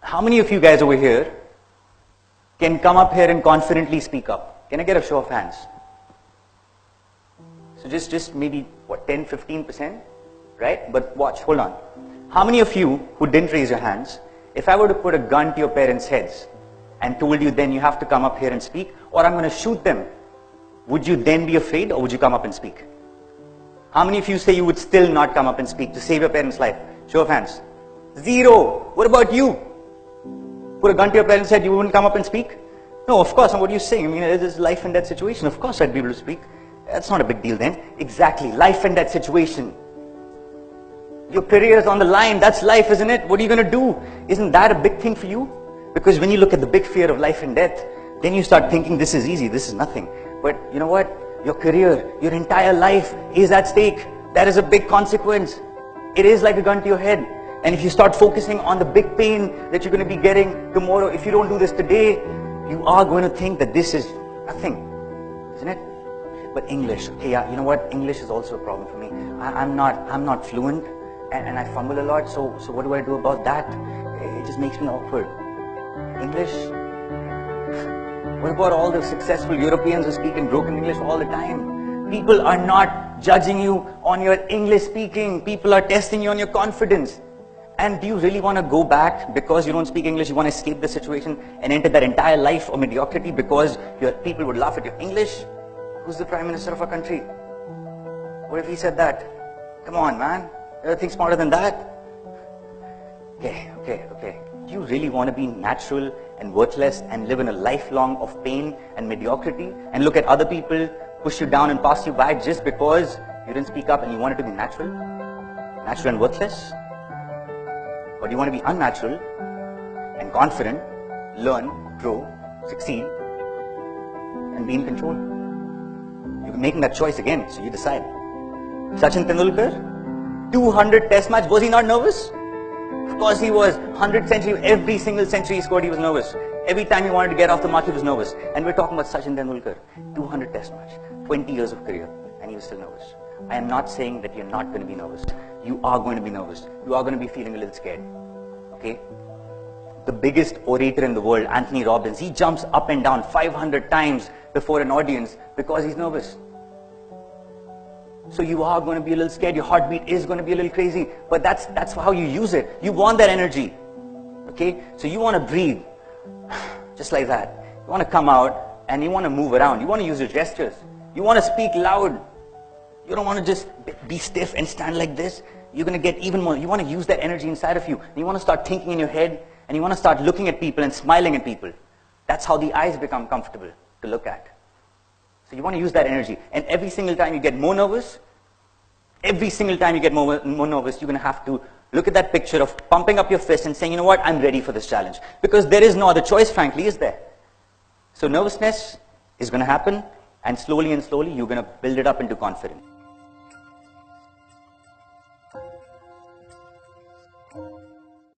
How many of you guys over here can come up here and confidently speak up? Can I get a show of hands? So just maybe, what, 10, 15%? Right? But watch, hold on. How many of you who didn't raise your hands, if I were to put a gun to your parents' heads and told you then you have to come up here and speak, or I'm going to shoot them, would you then be afraid or would you come up and speak? How many of you say you would still not come up and speak to save your parents' life? Show of hands. Zero. What about you? Put a gun to your parents' head, you wouldn't come up and speak? No, of course. And what are you saying? I mean, it is life and death situation. Of course I'd be able to speak. That's not a big deal then. Exactly. Life and death situation. Your career is on the line. That's life, isn't it? What are you going to do? Isn't that a big thing for you? Because when you look at the big fear of life and death, then you start thinking this is easy, this is nothing. But you know what? Your career, your entire life is at stake. That is a big consequence. It is like a gun to your head. And if you start focusing on the big pain that you're going to be getting tomorrow, if you don't do this today, you are going to think that this is nothing, isn't it? But English, okay, yeah, you know what? English is also a problem for me. I'm not fluent, and I fumble a lot. So what do I do about that? It just makes me awkward. English. What about all the successful Europeans who speak in broken English all the time? People are not judging you on your English speaking. People are testing you on your confidence. And do you really want to go back because you don't speak English? You want to escape the situation and enter that entire life of mediocrity because your people would laugh at your English? Who's the Prime Minister of our country? What if he said that? Come on, man. You ever think smarter than that? Okay. Do you really want to be natural and worthless and live in a lifelong of pain and mediocrity and look at other people push you down and pass you by just because you didn't speak up and you wanted to be natural and worthless? Or do you want to be unnatural and confident, learn, grow, succeed, and be in control? You're making that choice again, so you decide. Sachin Tendulkar, 200 test match, was he not nervous? Of course he was. 100 century, every single century he scored, he was nervous. Every time he wanted to get off the mark, he was nervous. And we're talking about Sachin Tendulkar, 200 test match, 20 years of career, and he was still nervous. I am not saying that you're not going to be nervous. You are going to be nervous. You are going to be feeling a little scared. Okay? The biggest orator in the world, Anthony Robbins, he jumps up and down 500 times before an audience because he's nervous. So you are going to be a little scared. Your heartbeat is going to be a little crazy. But that's how you use it. You want that energy. Okay? So you want to breathe. Just like that. You want to come out and you want to move around. You want to use your gestures. You want to speak loud. You don't want to just be stiff and stand like this. You're going to get even more. You want to use that energy inside of you. And you want to start thinking in your head. And you want to start looking at people and smiling at people. That's how the eyes become comfortable to look at. So you want to use that energy. And every single time you get more nervous, you're going to have to look at that picture of pumping up your fist and saying, you know what, I'm ready for this challenge. Because there is no other choice, frankly, is there? So nervousness is going to happen. And slowly, you're going to build it up into confidence.